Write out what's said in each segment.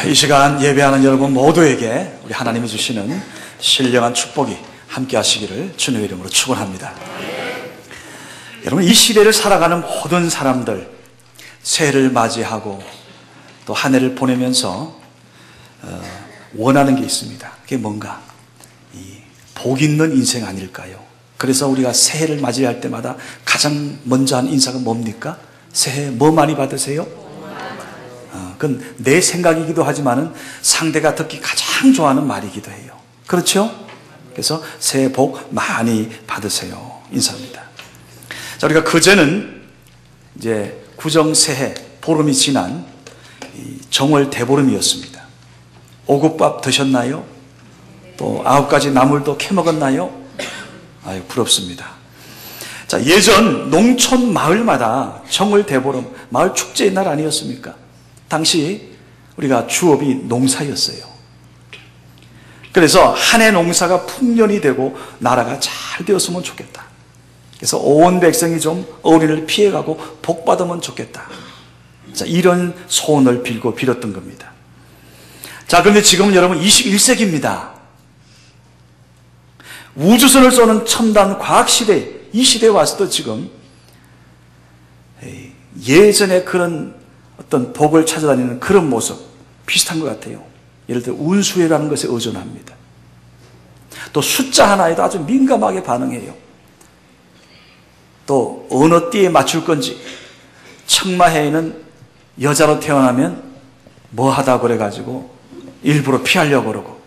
이 시간 예배하는 여러분 모두에게 우리 하나님이 주시는 신령한 축복이 함께 하시기를 주님의 이름으로 축원합니다. 여러분, 이 시대를 살아가는 모든 사람들, 새해를 맞이하고 또 한 해를 보내면서 원하는 게 있습니다. 그게 뭔가 복 있는 인생 아닐까요? 그래서 우리가 새해를 맞이할 때마다 가장 먼저 하는 인사가 뭡니까? 새해 뭐 많이 받으세요? 그건 내 생각이기도 하지만은 상대가 듣기 가장 좋아하는 말이기도 해요. 그렇죠? 그래서 새해 복 많이 받으세요 인사입니다. 자, 우리가 그제는 이제 구정새해 보름이 지난 정월 대보름이었습니다. 오곡밥 드셨나요? 또 9가지 나물도 캐먹었나요? 아유, 부럽습니다. 자, 예전 농촌 마을마다 정월 대보름 마을 축제의 날 아니었습니까? 당시 우리가 주업이 농사였어요. 그래서 한 해 농사가 풍년이 되고 나라가 잘 되었으면 좋겠다. 그래서 온 백성이 좀 어린이를 피해가고 복 받으면 좋겠다. 자, 이런 소원을 빌고 빌었던 겁니다. 자, 그런데 지금 여러분 21세기입니다. 우주선을 쏘는 첨단 과학시대, 이 시대에 와서도 지금 예전에 그런 어떤 복을 찾아다니는 그런 모습 비슷한 것 같아요. 예를 들어 운수회라는 것에 의존합니다. 또 숫자 하나에도 아주 민감하게 반응해요. 또 어느 띠에 맞출 건지, 청마해에는 여자로 태어나면 뭐 하다 그래가지고 일부러 피하려고 그러고.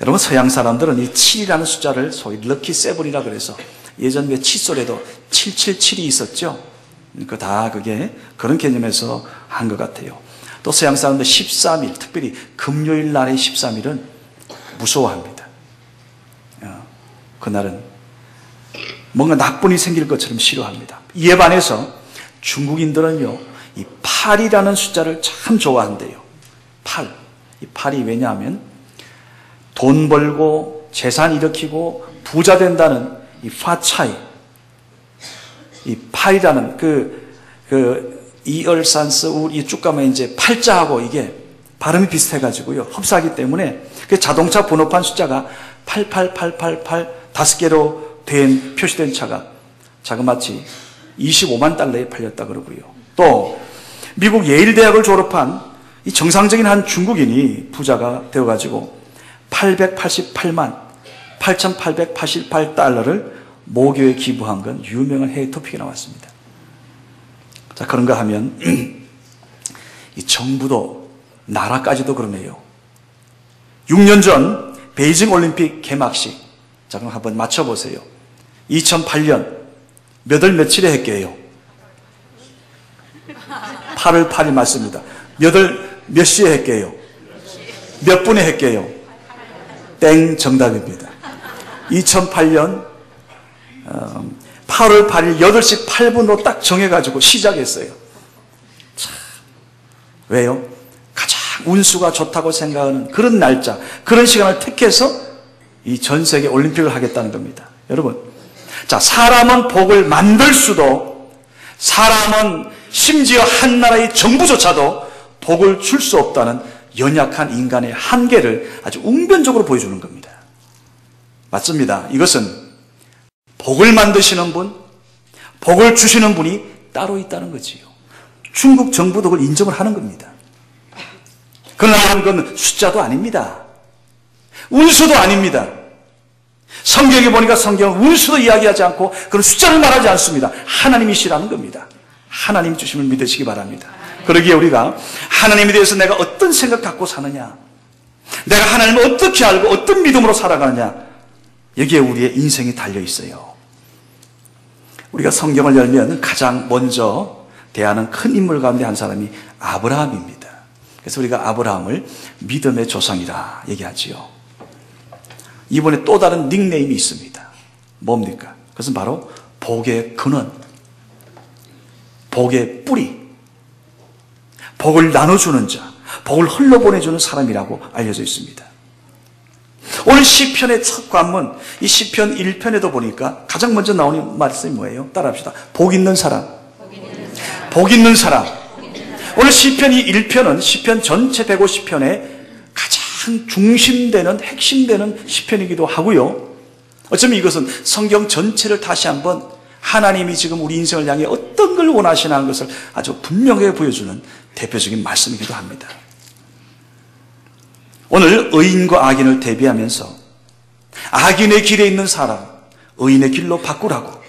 여러분, 서양 사람들은 이 7이라는 숫자를 소위 럭키 세븐이라 그래서 예전 왜 칫솔에도 777이 있었죠. 다 그게 그런 개념에서 한 것 같아요. 또 서양 사람들 13일, 특별히 금요일 날의 13일은 무서워합니다. 그날은 뭔가 나쁜 일이 생길 것처럼 싫어합니다. 이에 반해서 중국인들은요, 이 8이라는 숫자를 참 좋아한대요. 8. 이 8이 왜냐하면 돈 벌고 재산 일으키고 부자 된다는 이 파차이, 이 8이라는 이얼산스 이 쭉 가면 이제 팔자하고 이게 발음이 비슷해가지고요, 흡사하기 때문에 그 자동차 번호판 숫자가 88888 5개로 된 표시된 차가 자그마치 25만 달러에 팔렸다 그러고요. 또 미국 예일 대학을 졸업한 이 정상적인 한 중국인이 부자가 되어가지고 888만 8,888달러를 모교에 기부한 건 유명한 해외 토픽이 나왔습니다. 자, 그런가 하면 이 정부도 나라까지도 그러네요. 6년 전 베이징 올림픽 개막식, 자, 그럼 한번 맞춰보세요. 2008년 몇 월 며칠에 했게요? 8월 8일 맞습니다. 몇 월 몇 시에 했게요? 몇 분에 했게요? 땡, 정답입니다. 2008년 8월 8일 8시 8분으로 딱 정해가지고 시작했어요. 참, 왜요? 가장 운수가 좋다고 생각하는 그런 날짜, 그런 시간을 택해서 이 전 세계 올림픽을 하겠다는 겁니다. 여러분, 자, 사람은 복을 만들 수도, 사람은 심지어 한 나라의 정부조차도 복을 줄 수 없다는 연약한 인간의 한계를 아주 웅변적으로 보여주는 겁니다. 맞습니다. 이것은 복을 만드시는 분, 복을 주시는 분이 따로 있다는 거지요. 중국 정부도 그걸 인정을 하는 겁니다. 그러나 그건 숫자도 아닙니다. 운수도 아닙니다. 성경에 보니까 성경은 운수도 이야기하지 않고 그런 숫자를 말하지 않습니다. 하나님이시라는 겁니다. 하나님 주심을 믿으시기 바랍니다. 그러기에 우리가 하나님에 대해서 내가 어떤 생각 갖고 사느냐, 내가 하나님을 어떻게 알고 어떤 믿음으로 살아가느냐, 여기에 우리의 인생이 달려 있어요. 우리가 성경을 열면 가장 먼저 대하는 큰 인물 가운데 한 사람이 아브라함입니다. 그래서 우리가 아브라함을 믿음의 조상이라 얘기하지요. 이번에 또 다른 닉네임이 있습니다. 뭡니까? 그것은 바로 복의 근원, 복의 뿌리, 복을 나눠주는 자, 복을 흘러보내주는 사람이라고 알려져 있습니다. 오늘 시편의 첫 관문, 이 시편 1편에도 보니까 가장 먼저 나오는 말씀이 뭐예요? 따라합시다. 복 있는 사람. 복 있는 사람. 오늘 시편이 1편은 시편 전체 150편의 가장 중심되는 핵심되는 시편이기도 하고요. 어쩌면 이것은 성경 전체를 다시 한번 하나님이 지금 우리 인생을 향해 어떤 걸 원하시나 하는 것을 아주 분명하게 보여주는 대표적인 말씀이기도 합니다. 오늘 의인과 악인을 대비하면서 악인의 길에 있는 사람, 의인의 길로 바꾸라고,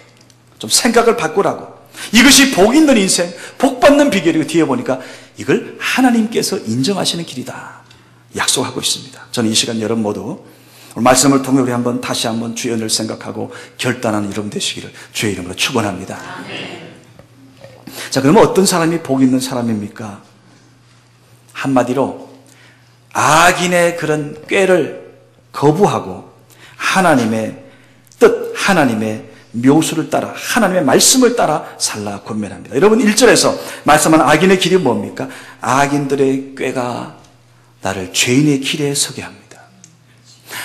좀 생각을 바꾸라고, 이것이 복 있는 인생, 복 받는 비결이고, 뒤에 보니까 이걸 하나님께서 인정하시는 길이다 약속하고 있습니다. 저는 이 시간 여러분 모두 말씀을 통해 우리 한번 다시 한번 주의 은혜를 생각하고 결단하는 여러분 되시기를 주의 이름으로 축원합니다. 자, 그러면 어떤 사람이 복 있는 사람입니까? 한마디로 악인의 그런 꾀를 거부하고 하나님의 뜻, 하나님의 묘수를 따라, 하나님의 말씀을 따라 살라 권면합니다. 여러분 1절에서 말씀한 악인의 길이 뭡니까? 악인들의 꾀가 나를 죄인의 길에 서게 합니다.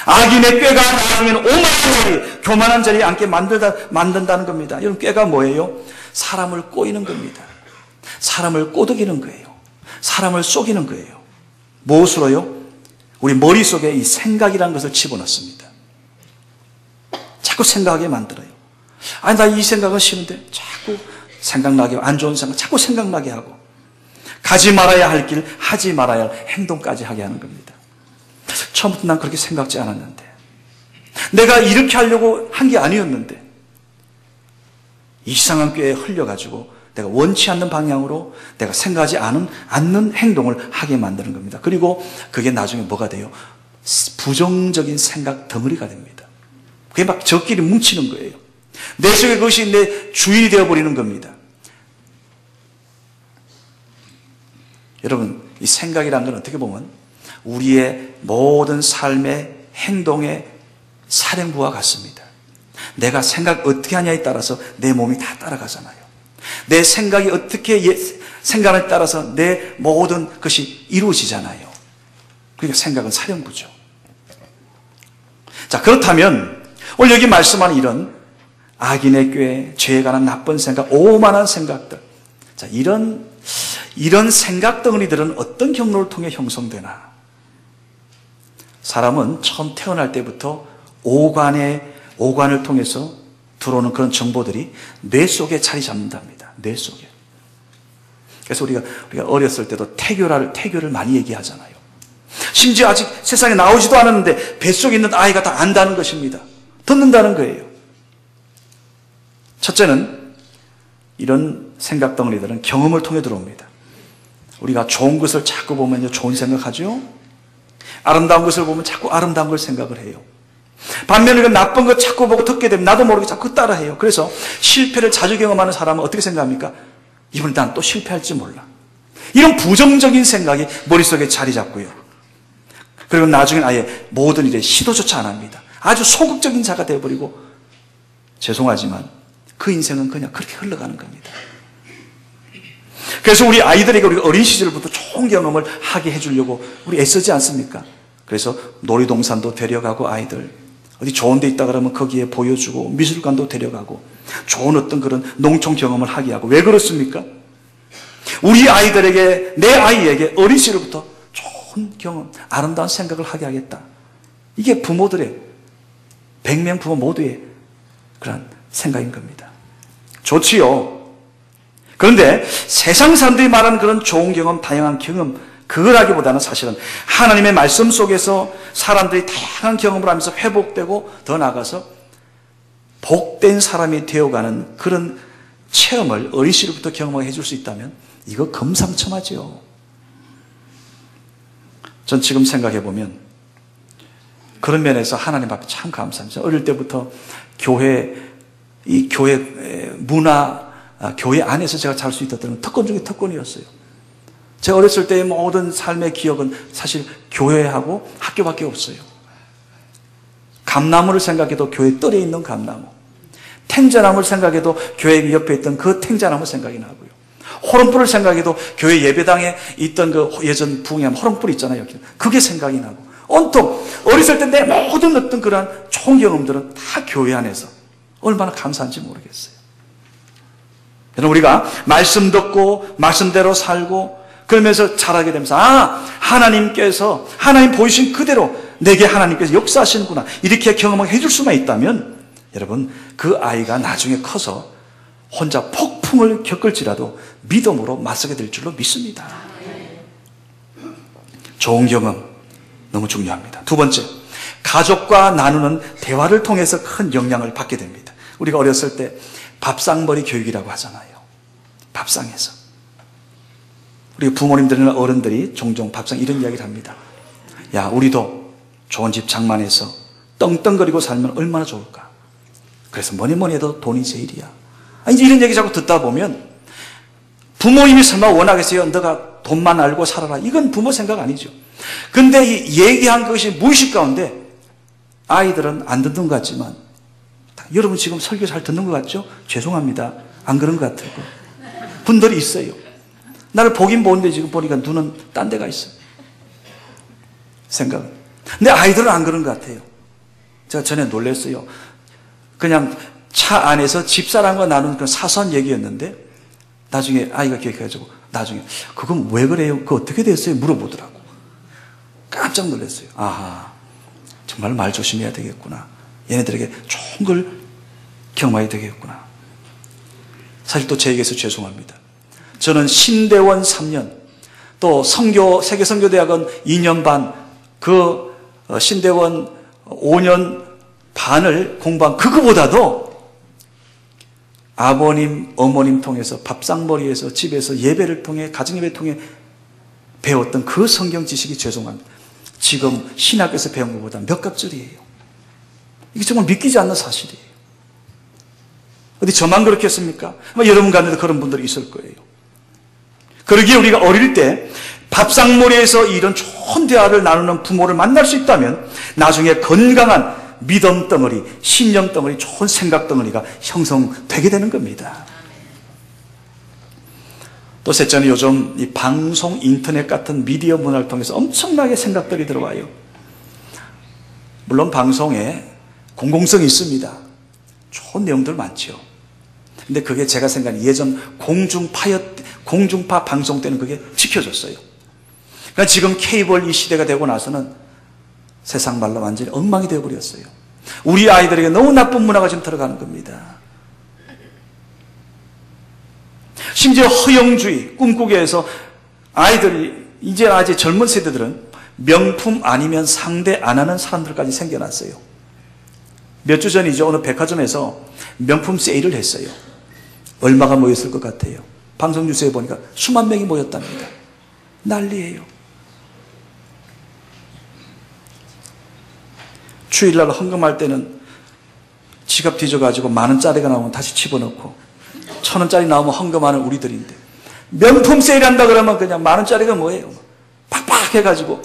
악인의 꾀가 나가면 오만한 자리, 교만한 자리에 앉게 만든다는 겁니다. 여러분 꾀가 뭐예요? 사람을 꼬이는 겁니다. 사람을 꼬드기는 거예요. 사람을 속이는 거예요. 무엇으로요? 우리 머릿속에 이 생각이라는 것을 집어넣습니다. 자꾸 생각하게 만들어요. 아니 나 이 생각은 싫은데 자꾸 생각나게 하고, 안 좋은 생각 자꾸 생각나게 하고, 가지 말아야 할 길 하지 말아야 할 행동까지 하게 하는 겁니다. 처음부터 난 그렇게 생각지 않았는데, 내가 이렇게 하려고 한 게 아니었는데 이상한 꾀에 흘려가지고 내가 원치 않는 방향으로 내가 생각하지 않는 행동을 하게 만드는 겁니다. 그리고 그게 나중에 뭐가 돼요? 부정적인 생각 덩어리가 됩니다. 그게 막 저끼리 뭉치는 거예요. 내 속에 그것이 내 주인이 되어버리는 겁니다. 여러분, 이 생각이라는 건 어떻게 보면 우리의 모든 삶의 행동의 사령부와 같습니다. 내가 생각 어떻게 하냐에 따라서 내 몸이 다 따라가잖아요. 내 생각이 어떻게 생각에 따라서 내 모든 것이 이루어지잖아요. 그러니까 생각은 사령부죠. 자, 그렇다면 오늘 여기 말씀하는 이런 악인의 꾀, 죄에 관한 나쁜 생각, 오만한 생각들, 자, 이런 생각 덩어리들은 어떤 경로를 통해 형성되나? 사람은 처음 태어날 때부터 오관을 통해서 들어오는 그런 정보들이 뇌 속에 자리 잡는답니다. 뇌 속에. 그래서 우리가 어렸을 때도 태교를 많이 얘기하잖아요. 심지어 아직 세상에 나오지도 않았는데 뱃속에 있는 아이가 다 안다는 것입니다. 듣는다는 거예요. 첫째는 이런 생각 덩어리들은 경험을 통해 들어옵니다. 우리가 좋은 것을 자꾸 보면 좋은 생각하죠. 아름다운 것을 보면 자꾸 아름다운 걸 생각을 해요. 반면에 우리가 나쁜 것 자꾸 보고 듣게 되면 나도 모르게 자꾸 따라해요. 그래서 실패를 자주 경험하는 사람은 어떻게 생각합니까? 이번에 난 또 실패할지 몰라. 이런 부정적인 생각이 머릿속에 자리 잡고요. 그리고 나중에 아예 모든 일에 시도조차 안 합니다. 아주 소극적인 자가 되어버리고, 죄송하지만 그 인생은 그냥 그렇게 흘러가는 겁니다. 그래서 우리 아이들에게 우리가 어린 시절부터 좋은 경험을 하게 해주려고 우리 애쓰지 않습니까? 그래서 놀이동산도 데려가고, 아이들 어디 좋은 데 있다 그러면 거기에 보여주고, 미술관도 데려가고, 좋은 어떤 그런 농촌 경험을 하게 하고. 왜 그렇습니까? 우리 아이들에게, 내 아이에게 어린 시절부터 좋은 경험, 아름다운 생각을 하게 하겠다. 이게 부모들의, 100명 부모 모두의 그런 생각인 겁니다. 좋지요. 그런데 세상 사람들이 말하는 그런 좋은 경험, 다양한 경험, 그걸 하기보다는 사실은 하나님의 말씀 속에서 사람들이 다양한 경험을 하면서 회복되고 더 나아가서 복된 사람이 되어가는 그런 체험을 어린 시절부터 경험하게 해줄 수 있다면 이거 금상첨화죠. 전 지금 생각해보면 그런 면에서 하나님 앞에 참 감사합니다. 어릴 때부터 교회 문화, 교회 안에서 제가 잘 수 있었던 건 특권 중에 특권이었어요. 제가 어렸을 때의 모든 삶의 기억은 사실 교회하고 학교밖에 없어요. 감나무를 생각해도 교회 뜰에 있는 감나무, 탱자나무를 생각해도 교회 옆에 있던 그 탱자나무 생각이 나고요. 호롱불을 생각해도 교회 예배당에 있던 그 예전 부흥회하면 호롱불 있잖아요. 그게 생각이 나고, 온통 어렸을 때 내 모든 어떤 그러한 좋은 경험들은 다 교회 안에서 얼마나 감사한지 모르겠어요. 여러분, 우리가 말씀 듣고 말씀대로 살고 그러면서 자라게 되면서 하나님께서 하나님 보이신 그대로 내게 하나님께서 역사하시는구나 이렇게 경험해 줄 수만 있다면 여러분 그 아이가 나중에 커서 혼자 폭풍을 겪을지라도 믿음으로 맞서게 될 줄로 믿습니다. 좋은 경험 너무 중요합니다. 두 번째, 가족과 나누는 대화를 통해서 큰 영향을 받게 됩니다. 우리가 어렸을 때 밥상머리 교육이라고 하잖아요. 밥상에서 우리 부모님들이나 어른들이 종종 밥상 이런 이야기를 합니다. 야, 우리도 좋은 집 장만해서 떵떵거리고 살면 얼마나 좋을까. 그래서 뭐니 해도 돈이 제일이야. 이제 이런 얘기 자꾸 듣다 보면 부모님이 설마 원하겠어요? 너가 돈만 알고 살아라. 이건 부모 생각 아니죠. 근데 이 얘기한 것이 무의식 가운데 아이들은 안 듣는 것 같지만 여러분 지금 설교 잘 듣는 것 같죠? 죄송합니다. 안 그런 것 같은 분들이 있어요. 나를 보긴 보는데 지금 보니까 눈은 딴 데가 있어요. 생각은. 근데 아이들은 안 그런 것 같아요. 제가 전에 놀랐어요. 그냥 차 안에서 집사람과 나눈 그런 사소한 얘기였는데 나중에 아이가 기억해가지고 나중에 그건 왜 그래요? 그거 어떻게 됐어요? 물어보더라고. 깜짝 놀랐어요. 아하, 정말 말 조심해야 되겠구나. 얘네들에게 좋은 걸 경험해야 되겠구나. 사실 또 제 얘기해서 죄송합니다. 저는 신대원 3년 또 세계선교대학원 2년 반 그 신대원 5년 반을 공부한 그거보다도 아버님, 어머님 통해서 밥상머리에서 집에서 예배를 통해 가정예배를 통해 배웠던 그 성경 지식이 죄송합니다. 지금 신학에서 배운 것보다 몇 값짜리예요. 이게 정말 믿기지 않는 사실이에요. 어디 저만 그렇게 했습니까? 여러분 가운데도 그런 분들이 있을 거예요. 그러기에 우리가 어릴 때 밥상머리에서 이런 좋은 대화를 나누는 부모를 만날 수 있다면 나중에 건강한 믿음 덩어리, 신념 덩어리, 좋은 생각 덩어리가 형성되게 되는 겁니다. 또 셋째는 요즘 이 방송, 인터넷 같은 미디어 문화를 통해서 엄청나게 생각들이 들어와요. 물론 방송에 공공성이 있습니다. 좋은 내용들 많죠. 근데 그게 제가 생각하는 예전 공중파 방송 때는 그게 지켜졌어요. 그러니까 지금 케이블 이 시대가 되고 나서는 세상 말로 완전히 엉망이 되어버렸어요. 우리 아이들에게 너무 나쁜 문화가 지금 들어가는 겁니다. 심지어 허영주의, 꿈꾸게 해서 아이들이, 이제 아직 젊은 세대들은 명품 아니면 상대 안 하는 사람들까지 생겨났어요. 몇 주 전이죠. 어느 백화점에서 명품 세일을 했어요. 얼마가 모였을 것 같아요? 방송 뉴스에 보니까 수만 명이 모였답니다. 난리예요. 주일날 헌금할 때는 지갑 뒤져가지고 10,000원짜리가 나오면 다시 집어넣고 1,000원짜리 나오면 헌금하는 우리들인데 명품 세일한다 그러면 그냥 10,000원짜리가 뭐예요? 팍팍 해가지고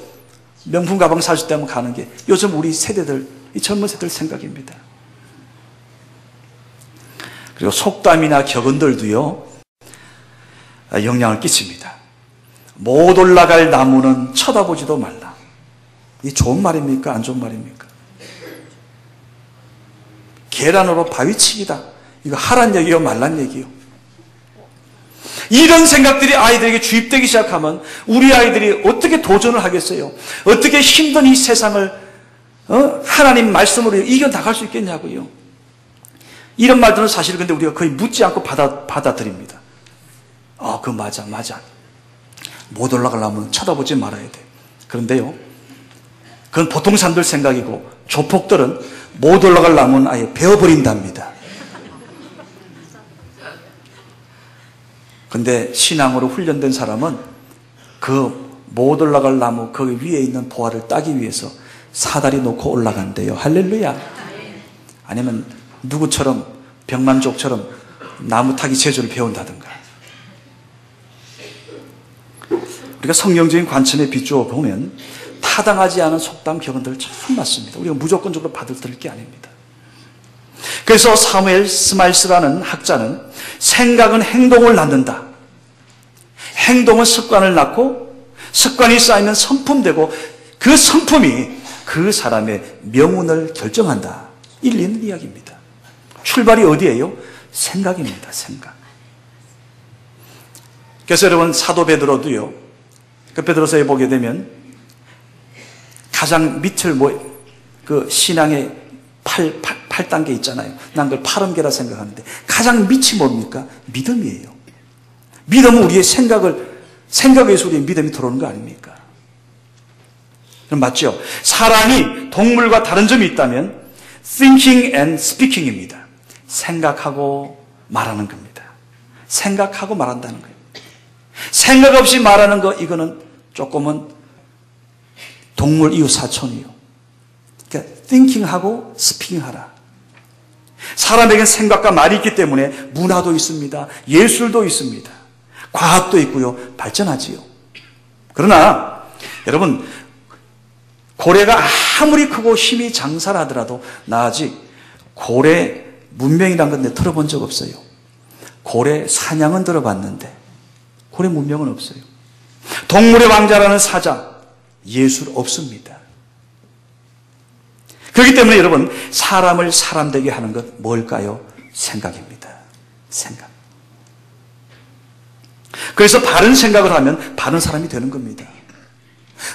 명품 가방 사줄 때면 가는 게 요즘 우리 세대들, 이 젊은 세대들 생각입니다. 그리고 속담이나 격언들도요 영향을 끼칩니다. 못 올라갈 나무는 쳐다보지도 말라. 이 좋은 말입니까? 안 좋은 말입니까? 계란으로 바위치기다. 이거 하란 얘기요, 말란 얘기요. 이런 생각들이 아이들에게 주입되기 시작하면 우리 아이들이 어떻게 도전을 하겠어요? 어떻게 힘든 이 세상을 하나님 말씀으로 이겨나갈 수 있겠냐고요. 이런 말들은 사실 근데 우리가 거의 묻지 않고 받아들입니다. 그거 맞아. 못 올라가려면 쳐다보지 말아야 돼. 그런데요, 그건 보통 사람들 생각이고 조폭들은 못 올라가려면 아예 베어버린답니다. 근데 신앙으로 훈련된 사람은 그 못 올라갈 나무 거기 위에 있는 보화를 따기 위해서 사다리 놓고 올라간대요. 할렐루야. 아니면 누구처럼 병만족처럼 나무 타기 재주를 배운다든가. 우리가 성경적인 관점에 비추어 보면 타당하지 않은 속담 격언들 참 많습니다. 우리가 무조건적으로 받아들일 게 아닙니다. 그래서 사무엘 스마일스라는 학자는 생각은 행동을 낳는다. 행동은 습관을 낳고 습관이 쌓이면 성품되고 그 성품이 그 사람의 명운을 결정한다. 일리 있는 이야기입니다. 출발이 어디예요? 생각입니다. 생각. 그래서 여러분 사도 베드로도요 베드로서에 보게 되면 가장 밑을 그 신앙의 8단계 있잖아요. 난 그걸 8원계라 생각하는데 가장 밑이 뭡니까? 믿음이에요. 믿음은 우리의 생각에서 우리의 믿음이 들어오는 거 아닙니까? 그럼 맞죠? 사람이 동물과 다른 점이 있다면 thinking and speaking입니다. 생각하고 말하는 겁니다. 생각하고 말한다는 거예요. 생각 없이 말하는 거, 이거는 조금은 동물 이후 사촌이요. 그러니까 thinking하고 speaking하라. 사람에게는 생각과 말이 있기 때문에 문화도 있습니다. 예술도 있습니다. 과학도 있고요. 발전하지요. 그러나 여러분, 고래가 아무리 크고 힘이 장사하더라도 나 아직 고래 문명이란 건 들어본 적 없어요. 고래 사냥은 들어봤는데 고래 문명은 없어요. 동물의 왕자라는 사자, 예술 없습니다. 그렇기 때문에 여러분, 사람을 사람 되게 하는 것 뭘까요? 생각입니다. 생각. 그래서 바른 생각을 하면 바른 사람이 되는 겁니다.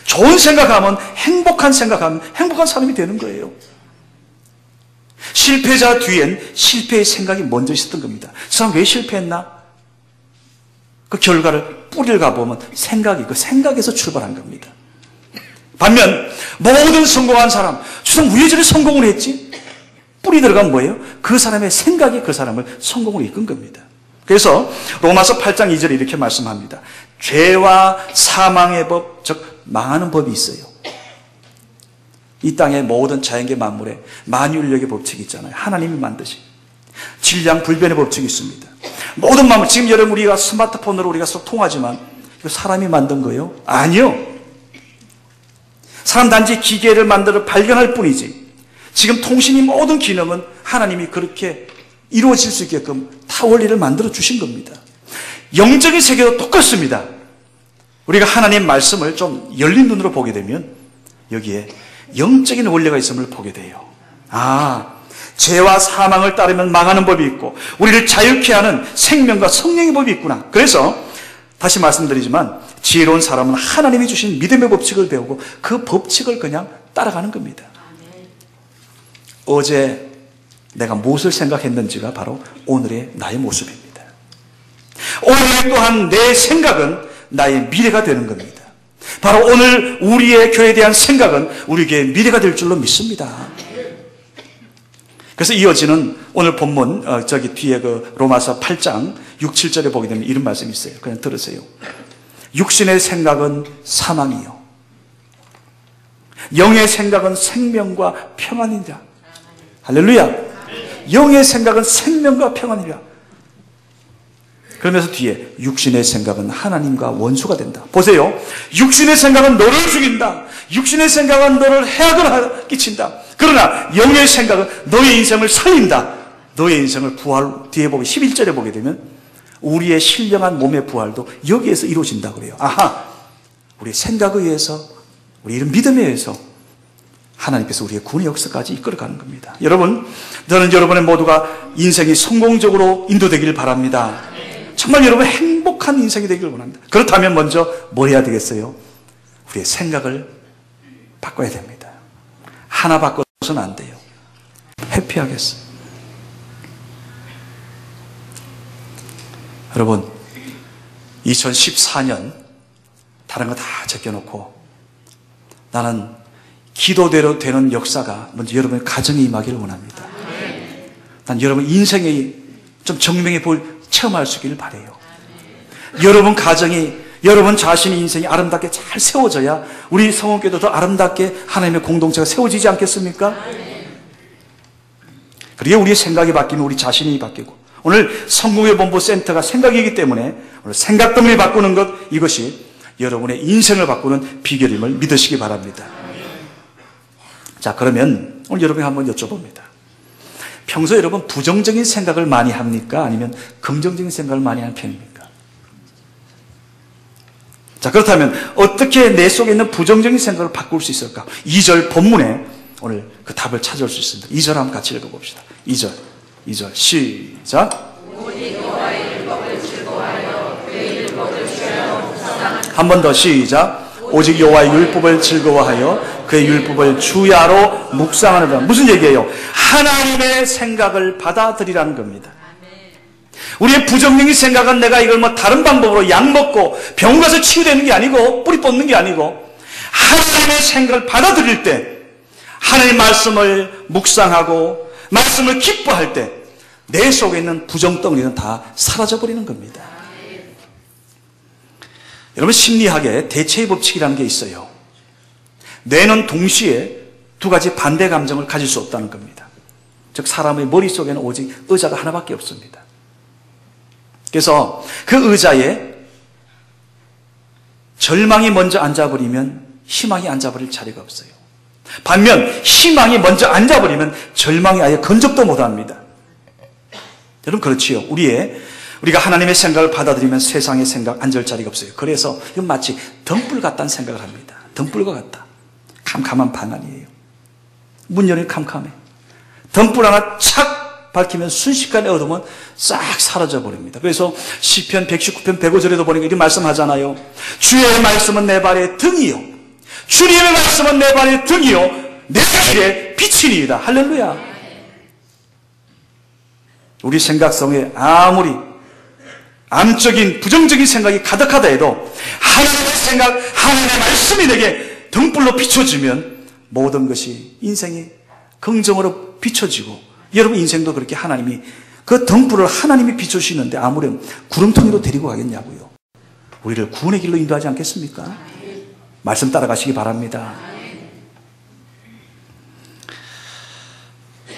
좋은 생각하면, 행복한 생각하면 행복한 사람이 되는 거예요. 실패자 뒤엔 실패의 생각이 먼저 있었던 겁니다. 그 사람 왜 실패했나? 그 결과를 뿌리를 가보면 그 생각에서 출발한 겁니다. 반면 모든 성공한 사람, 저 사람 왜 저리 성공을 했지? 뿌리 들어간 뭐예요? 그 사람의 생각이 그 사람을 성공으로 이끈 겁니다. 그래서 로마서 8장 2절에 이렇게 말씀합니다. 죄와 사망의 법, 즉 망하는 법이 있어요. 이 땅의 모든 자연계 만물에 만유인력의 법칙이 있잖아요. 하나님이 만드신 질량불변의 법칙이 있습니다. 모든 만물, 지금 여러분 우리가 스마트폰으로 우리가 서로 통하지만 이거 사람이 만든 거예요? 아니요. 사람 단지 기계를 만들어 발견할 뿐이지, 지금 통신이 모든 기능은 하나님이 그렇게 이루어질 수 있게끔 다 원리를 만들어 주신 겁니다. 영적인 세계도 똑같습니다. 우리가 하나님 말씀을 좀 열린 눈으로 보게 되면 여기에 영적인 원리가 있음을 보게 돼요. 죄와 사망을 따르면 망하는 법이 있고 우리를 자유케 하는 생명과 성령의 법이 있구나. 그래서 다시 말씀드리지만 지혜로운 사람은 하나님이 주신 믿음의 법칙을 배우고 그 법칙을 그냥 따라가는 겁니다. 어제 내가 무엇을 생각했는지가 바로 오늘의 나의 모습입니다. 오늘 또한 내 생각은 나의 미래가 되는 겁니다. 바로 오늘 우리의 교회에 대한 생각은 우리 교회의 미래가 될 줄로 믿습니다. 그래서 이어지는 오늘 본문 저기 뒤에 그 로마서 8장 6, 7절에 보게 되면 이런 말씀이 있어요. 그냥 들으세요. 육신의 생각은 사망이요 영의 생각은 생명과 평안이다. 할렐루야. 영의 생각은 생명과 평안이라. 그러면서 뒤에 육신의 생각은 하나님과 원수가 된다. 보세요. 육신의 생각은 너를 죽인다. 육신의 생각은 너를 해악을 끼친다. 그러나 영의 생각은 너의 인생을 살린다. 너의 인생을 부활, 뒤에 보기 11절에 보게 되면 우리의 신령한 몸의 부활도 여기에서 이루어진다 그래요. 우리의 생각에 의해서, 우리 이런 믿음에 의해서 하나님께서 우리의 구원의 역사까지 이끌어가는 겁니다. 여러분, 저는 여러분의 모두가 인생이 성공적으로 인도되기를 바랍니다. 정말 여러분 행복한 인생이 되기를 원합니다. 그렇다면 먼저 뭐 해야 되겠어요? 우리의 생각을 바꿔야 됩니다. 하나 바꿔서는 안 돼요. 회피하겠어요. 여러분, 2014년 다른 거 다 제껴놓고 나는 기도대로 되는 역사가 먼저 여러분의 가정에 임하기를 원합니다. 난 여러분 인생에 좀 정명해 체험할 수 있기를 바라요. 여러분 가정이, 여러분 자신의 인생이 아름답게 잘 세워져야 우리 성원교회도 더 아름답게 하나님의 공동체가 세워지지 않겠습니까? 그리고 우리의 생각이 바뀌면 우리 자신이 바뀌고, 오늘 성공의 본부 센터가 생각이기 때문에 오늘 생각 때문에 바꾸는 것, 이것이 여러분의 인생을 바꾸는 비결임을 믿으시기 바랍니다. 자, 그러면 오늘 여러분이 한번 여쭤봅니다. 평소 여러분 부정적인 생각을 많이 합니까? 아니면 긍정적인 생각을 많이 하는 편입니까? 자, 그렇다면 어떻게 내 속에 있는 부정적인 생각을 바꿀 수 있을까? 2절 본문에 오늘 그 답을 찾아올 수 있습니다. 2절 한번 같이 읽어봅시다. 2절 시작. 오직 여호와의 율법을 즐거워하여 그의 율법을 취하여 묵상하는 한 번 더 시작. 오직 여호와의 율법을 즐거워하여 그의 율법을 주야로 묵상하는 것. 무슨 얘기예요? 하나님의 생각을 받아들이라는 겁니다. 우리의 부정적인 생각은 내가 이걸 뭐 다른 방법으로 약 먹고 병원 가서 치유되는 게 아니고 뿌리 뽑는 게 아니고, 하나님의 생각을 받아들일 때, 하나님의 말씀을 묵상하고 말씀을 기뻐할 때 내 속에 있는 부정덩어리는 다 사라져버리는 겁니다. 여러분, 심리학에 대체의 법칙이라는 게 있어요. 뇌는 동시에 두 가지 반대 감정을 가질 수 없다는 겁니다. 즉, 사람의 머릿속에는 오직 의자가 하나밖에 없습니다. 그래서 그 의자에 절망이 먼저 앉아버리면 희망이 앉아버릴 자리가 없어요. 반면 희망이 먼저 앉아버리면 절망이 아예 근접도 못합니다. 여러분, 그렇지요. 우리가 하나님의 생각을 받아들이면 세상의 생각 앉을 자리가 없어요. 그래서 이건 마치 등불 같다는 생각을 합니다. 등불과 같다. 캄캄한 방 안이에요. 문 열면 캄캄해. 등불 하나 착 밝히면 순식간에 어둠은 싹 사라져 버립니다. 그래서 시편 119편 105절에도 보니까 이렇게 말씀하잖아요. 주의 말씀은 내 발의 등이요, 주님의 말씀은 내 발의 등이요, 내 길에 빛이니이다. 할렐루야. 우리 생각 속에 아무리 암적인 부정적인 생각이 가득하다 해도 하나님의 생각, 하나님의 말씀이 내게 등불로 비춰지면 모든 것이 인생이 긍정으로 비춰지고, 여러분 인생도 그렇게 하나님이 그 등불을 하나님이 비춰주시는데 아무렴 구름텅이로 데리고 가겠냐고요. 우리를 구원의 길로 인도하지 않겠습니까? 말씀 따라가시기 바랍니다.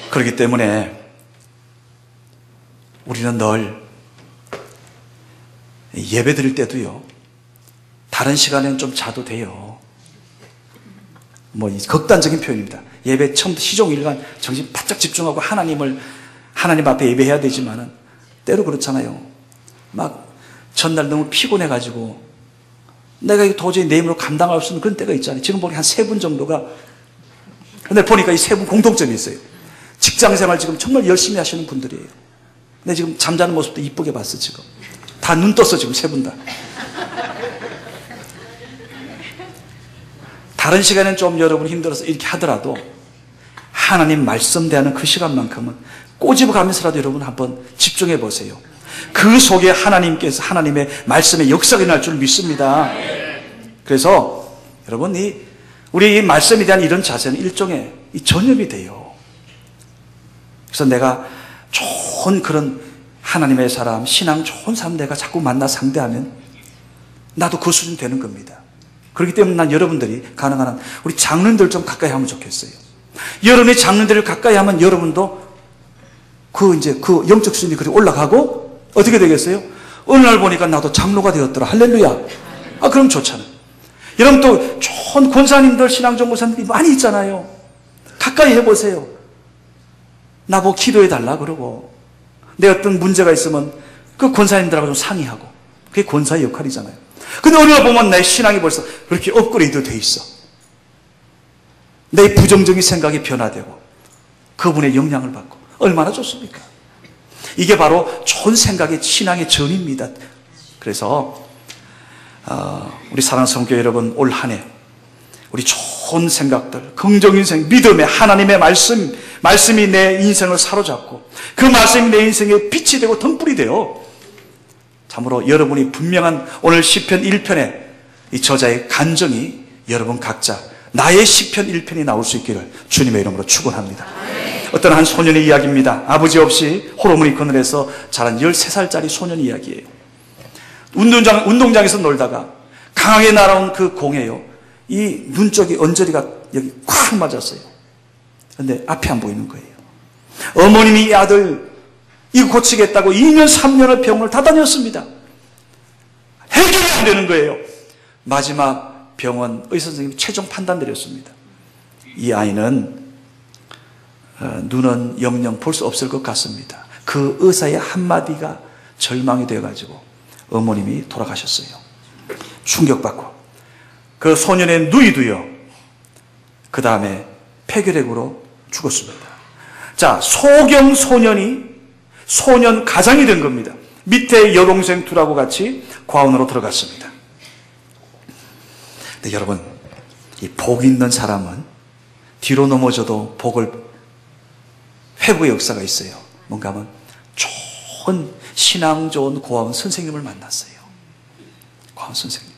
그렇기 때문에 우리는 늘 예배 드릴 때도요, 다른 시간에는 좀 자도 돼요. 뭐 극단적인 표현입니다. 예배 처음부터 시종일관 정신 바짝 집중하고 하나님 앞에 예배해야 되지만은 때로 그렇잖아요. 막 전날 너무 피곤해가지고 내가 이거 도저히 내 힘으로 감당할 수 없는 그런 때가 있잖아요. 지금 보니 한 3분 정도가, 근데 보니까 이 3분 공통점이 있어요. 직장생활 지금 정말 열심히 하시는 분들이에요. 근데 지금 잠자는 모습도 이쁘게 봤어. 지금 다 눈 떴어. 지금 3분 다. 다른 시간엔 좀 여러분 힘들어서 이렇게 하더라도 하나님 말씀 대하는 그 시간만큼은 꼬집어 가면서라도 여러분 한번 집중해 보세요. 그 속에 하나님께서 하나님의 말씀의 역사가 일어날 줄 믿습니다. 그래서 여러분 우리 이 말씀에 대한 이런 자세는 일종의 이 전염이 돼요. 그래서 내가 좋은 그런 하나님의 사람, 신앙 좋은 사람 내가 자꾸 만나 상대하면 나도 그 수준 되는 겁니다. 그렇기 때문에 난 여러분들이 가능한 한 우리 장로님들 좀 가까이 하면 좋겠어요. 여러분이 장로님들을 가까이 하면 여러분도 그 영적 수준이 그렇게 올라가고 어떻게 되겠어요? 어느 날 보니까 나도 장로가 되었더라. 할렐루야. 그럼 좋잖아요. 여러분 또 좋은 권사님들, 신앙정보사님들이 많이 있잖아요. 가까이 해보세요. 나보고 기도해달라 그러고, 내 어떤 문제가 있으면 그 권사님들하고 좀 상의하고, 그게 권사의 역할이잖아요. 근데 어느 날 보면 내 신앙이 벌써 그렇게 업그레이드 돼 있어. 내 부정적인 생각이 변화되고 그분의 영향을 받고 얼마나 좋습니까? 이게 바로 좋은 생각의 신앙의 전입니다. 그래서 우리 사랑하는 성도 여러분, 올 한 해 우리 좋은 생각들, 긍정적인 생각, 믿음의 하나님의 말씀이 내 인생을 사로잡고 그 말씀이 내 인생에 빛이 되고 등불이 되어 참으로 여러분이 분명한 오늘 시편 1편의 이 저자의 간정이 여러분 각자 나의 시편 1편이 나올 수 있기를 주님의 이름으로 축원합니다. 어떤 한 소년의 이야기입니다. 아버지 없이 호르몬이 그늘에서 자란 13살짜리 소년 이야기예요. 운동장에서 놀다가 강하게 날아온 그 공에요, 이 눈 쪽이 언저리가 여기 콱 맞았어요. 그런데 앞이 안 보이는 거예요. 어머님이 이 아들 이거 고치겠다고 2년 3년을 병원을 다 다녔습니다. 해결이 안 되는 거예요. 마지막 병원 의사 선생님이 최종 판단 내렸습니다. 이 아이는 눈은 영영 볼 수 없을 것 같습니다. 그 의사의 한마디가 절망이 되어가지고 어머님이 돌아가셨어요. 충격받고 그 소년의 누이도요, 그 다음에 폐결핵으로 죽었습니다. 자, 소경 소년 가장이 된 겁니다. 밑에 여동생 둘하고 같이 과원으로 들어갔습니다. 근데 여러분, 이 복 있는 사람은 뒤로 넘어져도 복을 회복의 역사가 있어요. 뭔가 하면 좋은 신앙 좋은 고아원 선생님을 만났어요. 고아원 선생님.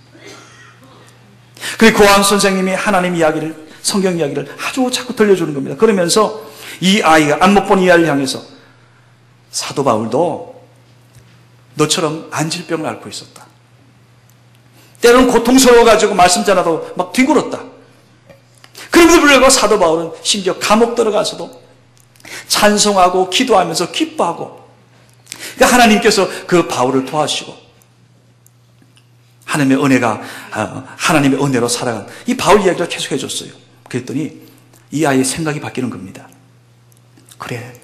그 고아원 선생님이 하나님 이야기를, 성경 이야기를 아주 자꾸 들려주는 겁니다. 그러면서 이 아이가, 안 못 본 이 아이를 향해서 사도 바울도 너처럼 안질병을 앓고 있었다. 때로는 고통스러워가지고 말씀 전하도 막 뒤굴었다. 그럼에도 불구하고 사도 바울은 심지어 감옥 들어가서도 찬송하고 기도하면서 기뻐하고, 그러니까 하나님께서 그 바울을 도와주시고 하나님의 은혜로 살아간 이 바울 이야기를 계속 해줬어요. 그랬더니 이 아이의 생각이 바뀌는 겁니다. 그래,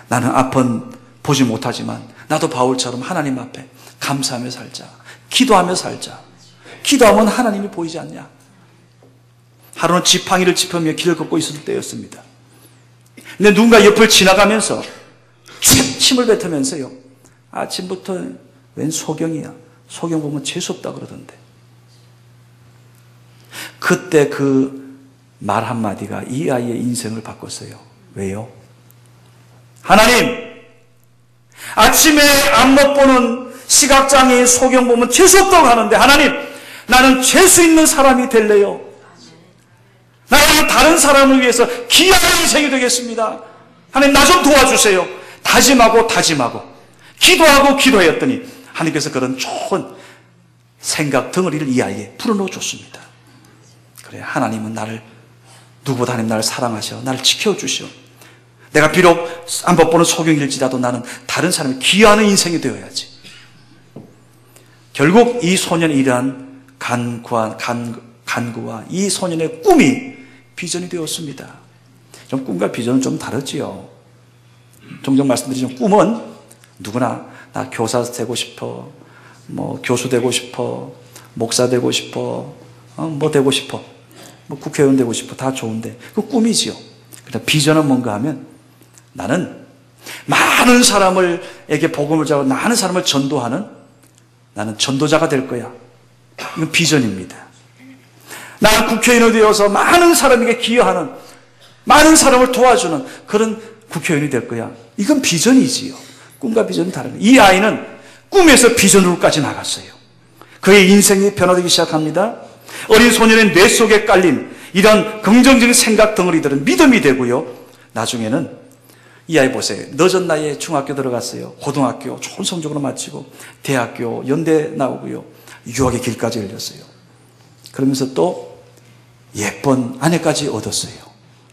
나는 앞은 보지 못하지만 나도 바울처럼 하나님 앞에 감사하며 살자, 기도하며 살자. 기도하면 하나님이 보이지 않냐. 하루는 지팡이를 짚으며 길을 걷고 있을 때였습니다. 근데 누군가 옆을 지나가면서 침을 뱉으면서요, 아침부터 웬 소경이야, 소경 보면 재수없다 그러던데. 그때 그 말 한마디가 이 아이의 인생을 바꿨어요. 왜요? 하나님, 아침에 안 못 보는 시각장애인 소경 보면 재수없다고 하는데, 하나님, 나는 재수 있는 사람이 될래요. 나는 다른 사람을 위해서 귀한 인생이 되겠습니다. 하나님, 나 좀 도와주세요. 다짐하고 기도하고 기도했더니 하나님께서 그런 좋은 생각 덩어리를 이 아이에 풀어넣어 줬습니다. 그래, 하나님은 누구보다 하나님 나를 사랑하셔, 나를 지켜주셔. 내가 비록 안 못 보는 소경일지라도 나는 다른 사람이 귀하는 인생이 되어야지. 결국 이 소년이 이러한 간구와 이 소년의 꿈이 비전이 되었습니다. 좀 꿈과 비전은 좀 다르지요. 종종 말씀드리지만 꿈은 누구나 나 교사 되고 싶어, 교수 되고 싶어, 목사 되고 싶어, 뭐 되고 싶어, 국회의원 되고 싶어, 다 좋은데 그 꿈이지요. 그러나 비전은 뭔가 하면 나는 많은 사람에게 복음을 전하고 많은 사람을 전도하는, 나는 전도자가 될 거야. 이건 비전입니다. 나는 국회의원이 되어서 많은 사람에게 기여하는, 많은 사람을 도와주는 그런 국회의원이 될 거야. 이건 비전이지요. 꿈과 비전은 다른 거예요. 이 아이는 꿈에서 비전으로까지 나갔어요. 그의 인생이 변화되기 시작합니다. 어린 소년의 뇌 속에 깔린 이런 긍정적인 생각 덩어리들은 믿음이 되고요. 나중에는 이 아이 보세요. 늦은 나이에 중학교 들어갔어요. 고등학교 좋은 성적으로 마치고 대학교, 연대 나오고요. 유학의 길까지 열렸어요. 그러면서 또 예쁜 아내까지 얻었어요.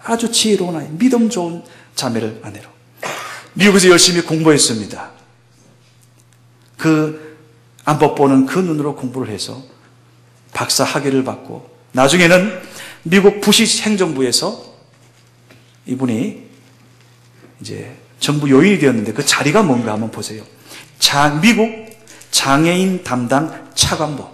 아주 지혜로운 아이, 믿음 좋은 자매를 아내로. 미국에서 열심히 공부했습니다. 그 안 못 보는 그 눈으로 공부를 해서 박사 학위를 받고, 나중에는 미국 부시 행정부에서 이분이 이제 정부 요인이 되었는데 그 자리가 뭔가 한번 보세요. 미국 장애인 담당 차관보.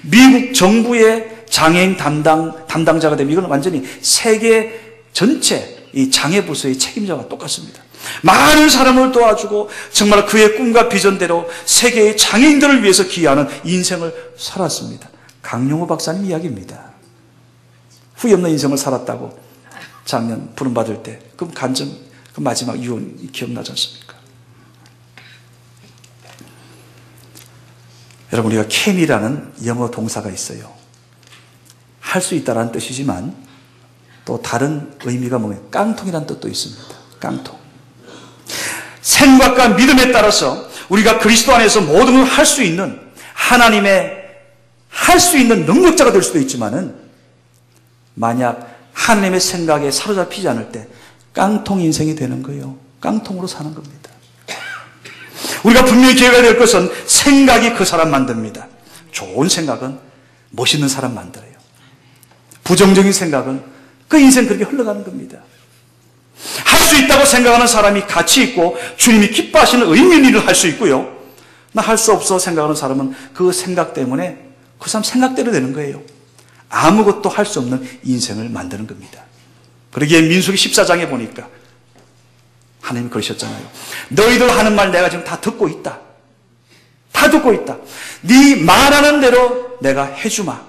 미국 정부의 장애인 담당자가 되면 이건 완전히 세계 전체 이 장애 부서의 책임자와 똑같습니다. 많은 사람을 도와주고 정말 그의 꿈과 비전대로 세계의 장애인들을 위해서 기여하는 인생을 살았습니다. 강용호 박사님 이야기입니다. 후회 없는 인생을 살았다고 작년 부름받을 때 그 마지막 유언이 기억나지 않습니까? 여러분, 우리가 can이라는 영어 동사가 있어요. 할 수 있다는 뜻이지만 또 다른 의미가 뭐예요? 깡통이라는 뜻도 있습니다. 깡통. 생각과 믿음에 따라서 우리가 그리스도 안에서 모든 걸 할 수 있는, 하나님의 할 수 있는 능력자가 될 수도 있지만은, 만약 하나님의 생각에 사로잡히지 않을 때 깡통 인생이 되는 거예요. 깡통으로 사는 겁니다. 우리가 분명히 기회가 될 것은 생각이 그 사람 만듭니다. 좋은 생각은 멋있는 사람 만들어요. 부정적인 생각은 그 인생 그렇게 흘러가는 겁니다. 할 수 있다고 생각하는 사람이 가치 있고 주님이 기뻐하시는 의미 있는 일을 할 수 있고요. 나 할 수 없어 생각하는 사람은 그 생각 때문에 그 사람 생각대로 되는 거예요. 아무것도 할 수 없는 인생을 만드는 겁니다. 그러기에 민수기 14장에 보니까 하나님이 그러셨잖아요. 너희들 하는 말 내가 지금 다 듣고 있다. 다 듣고 있다. 네 말하는 대로 내가 해주마.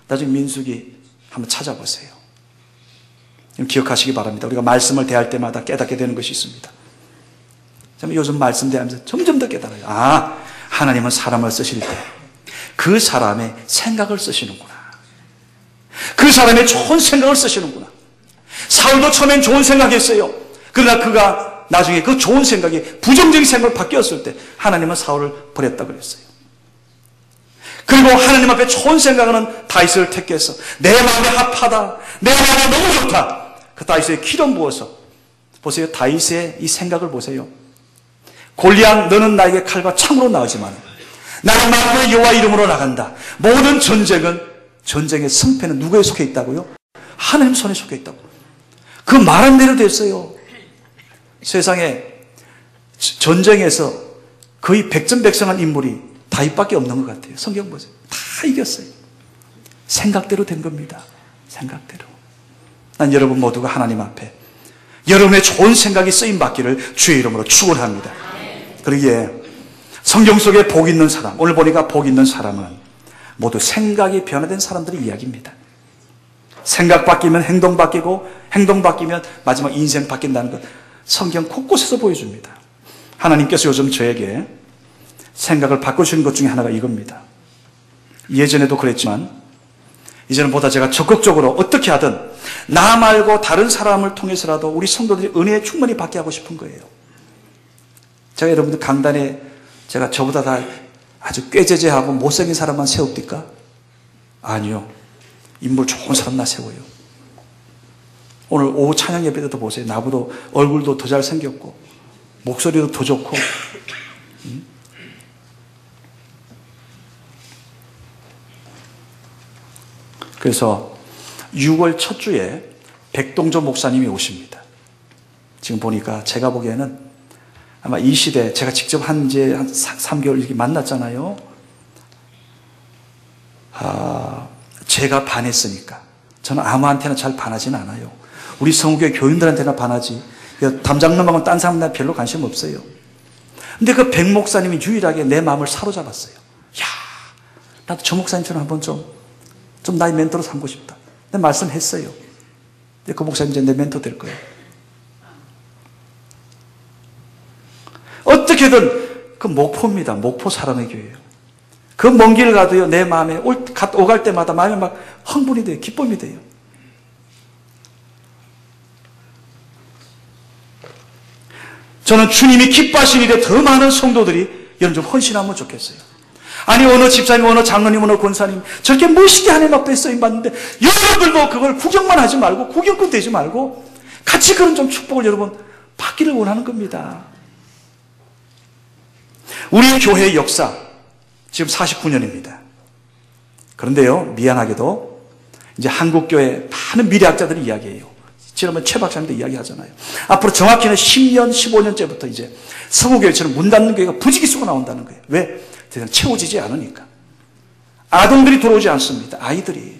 나중에 민수기 한번 찾아보세요. 기억하시기 바랍니다. 우리가 말씀을 대할 때마다 깨닫게 되는 것이 있습니다. 저는 요즘 말씀 대하면서 점점 더 깨달아요. 아, 하나님은 사람을 쓰실 때 그 사람의 생각을 쓰시는구나. 그 사람의 좋은 생각을 쓰시는구나. 사울도 처음엔 좋은 생각했어요. 그러나 그가 나중에 그 좋은 생각이 부정적인 생각으로 바뀌었을 때 하나님은 사울을 버렸다고 그랬어요. 그리고 하나님 앞에 좋은 생각하는 다윗을 택해서 내 마음에 합하다, 내 마음에 너무 좋다. 그 다윗의 기름 부어서 보세요. 다윗의 이 생각을 보세요. 골리앗, 너는 나에게 칼과 창으로 나오지만 나는 만군의 여호와 이름으로 나간다. 모든 전쟁의 승패는 누구에 속해 있다고요? 하나님 손에 속해 있다고. 그 말한 대로 됐어요. 세상에 전쟁에서 거의 백전백승한 인물이 다윗밖에 없는 것 같아요. 성경 보세요. 다 이겼어요. 생각대로 된 겁니다. 생각대로. 난 여러분 모두가 하나님 앞에 여러분의 좋은 생각이 쓰임받기를 주의 이름으로 축원합니다. 그러기에 성경 속에 복 있는 사람, 오늘 보니까 복 있는 사람은 모두 생각이 변화된 사람들의 이야기입니다. 생각 바뀌면 행동 바뀌고 행동 바뀌면 마지막 인생 바뀐다는 것 성경 곳곳에서 보여줍니다. 하나님께서 요즘 저에게 생각을 바꾸시는 것 중에 하나가 이겁니다. 예전에도 그랬지만 이제는 보다 제가 적극적으로 어떻게 하든 나 말고 다른 사람을 통해서라도 우리 성도들이 은혜에 충분히 받게 하고 싶은 거예요. 제가 여러분들 강단에 제가 저보다 다 아주 꾀제제하고 못생긴 사람만 세웁니까? 아니요. 인물 좋은 사람 나 세워요. 오늘 오후 찬양 예배 때도 보세요. 나보다 얼굴도 더 잘생겼고 목소리도 더 좋고 그래서 6월 첫 주에 백동조 목사님이 오십니다. 지금 보니까 제가 보기에는 아마 이 시대 제가 직접 한 3개월 이렇게 만났잖아요. 제가 반했으니까. 저는 아무한테나 잘 반하지는 않아요. 우리 성교회 교인들한테나 반하지. 담장놈하고는 딴 사람한테 별로 관심 없어요. 근데 그 백 목사님이 유일하게 내 마음을 사로잡았어요. 야, 나도 저 목사님처럼 한번 좀 나의 멘토로 삼고 싶다. 내가 말씀했어요. 근데 그 목사님 이제 내 멘토 될 거예요. 어떻게든 그 목포입니다. 목포 사랑의 교회예요. 그 먼 길을 가도요, 내 마음에 오갈 때마다 마음이 막 흥분이 돼요. 기쁨이 돼요. 저는 주님이 기뻐하신 일에 더 많은 성도들이 여러분 좀 헌신하면 좋겠어요. 아니, 어느 집사님, 어느 장로님, 어느 권사님, 저렇게 멋있게 하나님 앞에 쓰임받는데, 여러분들도 그걸 구경만 하지 말고, 구경꾼 되지 말고, 같이 그런 좀 축복을 여러분 받기를 원하는 겁니다. 우리 교회의 역사, 지금 49년입니다. 그런데요, 미안하게도, 이제 한국교회 많은 미래학자들이 이야기해요. 지난번 최 박사님도 이야기하잖아요. 앞으로 정확히는 10년, 15년째부터 이제 서구교회처럼 문 닫는 교회가 부지기수가 나온다는 거예요. 왜? 채워지지 않으니까. 아동들이 들어오지 않습니다. 아이들이.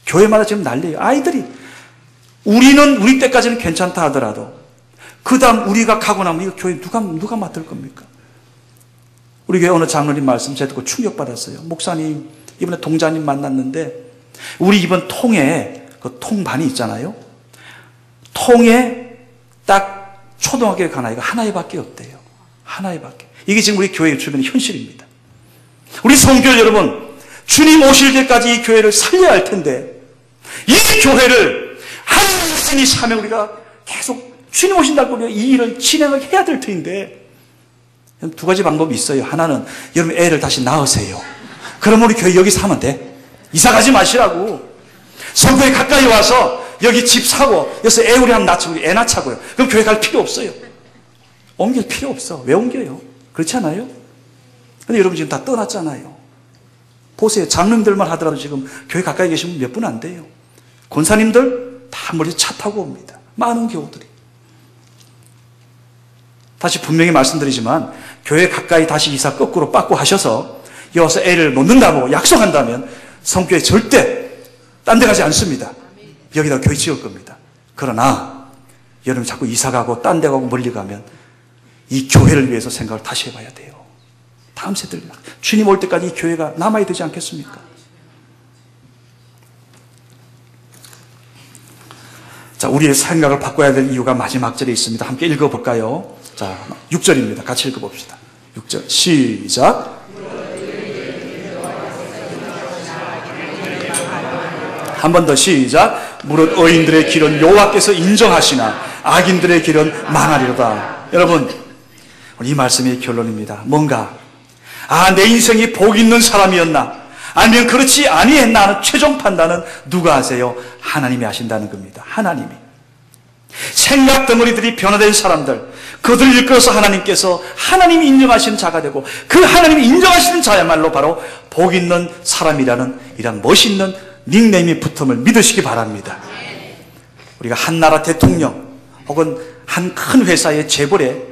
교회마다 지금 난리예요. 아이들이. 우리 때까지는 괜찮다 하더라도, 그 다음 우리가 가고 나면 이거 교회 누가 맡을 겁니까? 우리 교회 어느 장로님 말씀 제가 듣고 충격받았어요. 목사님, 이번에 동자님 만났는데, 우리 이번 통에, 그 통반이 있잖아요. 통에 딱 초등학교에 간 아이가 하나밖에 없대요. 하나밖에. 이게 지금 우리 교회 주변의 현실입니다. 우리 성교회 여러분, 주님 오실 때까지 이 교회를 살려야 할 텐데, 이 교회를 하나님이 사면 우리가 계속 주님 오신다고 우리가 이 일을 진행을 해야 될 텐데, 두 가지 방법이 있어요. 하나는 여러분 애를 다시 낳으세요. 그러면 우리 교회 여기서 하면 돼. 이사 가지 마시라고. 성교회 가까이 와서 여기 집 사고 여기서 애 우리 한번 낳자고 애 낳자고요. 그럼 교회 갈 필요 없어요. 옮길 필요 없어. 왜 옮겨요? 그렇지 않아요? 근데 여러분 지금 다 떠났잖아요. 보세요. 장로님들만 하더라도 지금 교회 가까이 계시면 몇 분 안 돼요. 권사님들 다 머리에 차 타고 옵니다. 많은 교우들이. 다시 분명히 말씀드리지만 교회 가까이 다시 이사 거꾸로 빠꾸 하셔서 여기서 애를 놓는다고 약속한다면 성교회 절대 딴 데 가지 않습니다. 여기다 교회 지을 겁니다. 그러나 여러분 자꾸 이사 가고 딴 데 가고 멀리 가면 이 교회를 위해서 생각을 다시 해봐야 돼요. 다음 세대들 주님 올 때까지 이 교회가 남아야 되지 않겠습니까? 자, 우리의 생각을 바꿔야 될 이유가 마지막 절에 있습니다. 함께 읽어볼까요? 자, 6절입니다. 같이 읽어봅시다. 6절 시작. 한 번 더 시작. 무릇 의인들의 길은 여호와께서 인정하시나 악인들의 길은 망하리로다. 여러분, 이 말씀의 결론입니다. 뭔가 내 인생이 복 있는 사람이었나 아니면 그렇지 아니했나 하는 최종 판단은 누가 하세요? 하나님이 하신다는 겁니다. 하나님이. 생각 덩어리들이 변화된 사람들, 그들을 이끌어서 하나님이 인정하시는 자가 되고 그 하나님이 인정하시는 자야말로 바로 복 있는 사람이라는 이런 멋있는 닉네임이 붙음을 믿으시기 바랍니다. 우리가 한 나라 대통령 혹은 한 큰 회사의 재벌의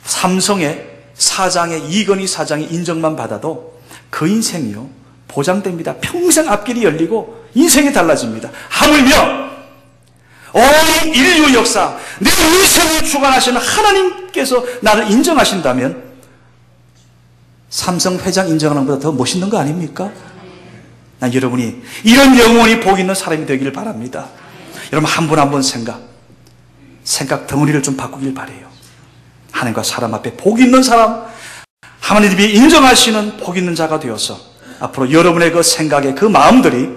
삼성의 사장의 이건희 사장의 인정만 받아도 그 인생이요 보장됩니다. 평생 앞길이 열리고 인생이 달라집니다. 하물며 온 인류 역사 내 인생을 주관하시는 하나님께서 나를 인정하신다면 삼성 회장 인정하는 것보다 더 멋있는 거 아닙니까? 난 여러분이 이런 영원히 복 있는 사람이 되기를 바랍니다. 여러분 한 분 한 분 생각 덩어리를 좀 바꾸길 바라요. 하나님과 사람 앞에 복 있는 사람, 하나님이 인정하시는 복 있는 자가 되어서 앞으로 여러분의 그 생각의 그 마음들이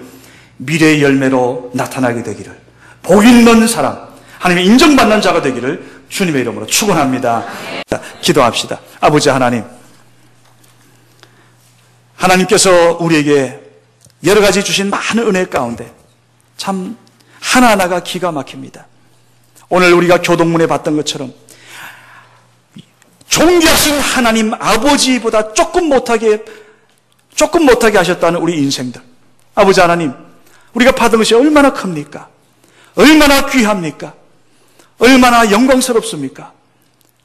미래의 열매로 나타나게 되기를, 복 있는 사람, 하나님의 인정받는 자가 되기를 주님의 이름으로 축원합니다. 자, 기도합시다. 아버지 하나님, 하나님께서 우리에게 여러 가지 주신 많은 은혜 가운데 참 하나하나가 기가 막힙니다. 오늘 우리가 교동문에 봤던 것처럼 존귀하신 하나님 아버지보다 조금 못하게 하셨다는 우리 인생들. 아버지 하나님, 우리가 받은 것이 얼마나 큽니까? 얼마나 귀합니까? 얼마나 영광스럽습니까?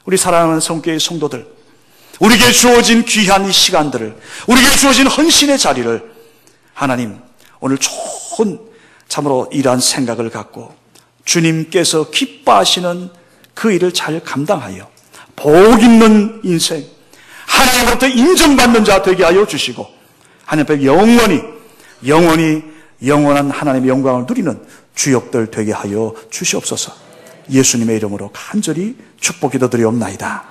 우리 사랑하는 성교의 성도들, 우리에게 주어진 귀한 이 시간들을, 우리에게 주어진 헌신의 자리를 하나님 오늘 좋은 참으로 이러한 생각을 갖고 주님께서 기뻐하시는 그 일을 잘 감당하여 복 있는 인생, 하나님으로부터 인정받는 자 되게 하여 주시고 하나님 앞에 영원한 하나님의 영광을 누리는 주역들 되게 하여 주시옵소서. 예수님의 이름으로 간절히 축복 기도드리옵나이다.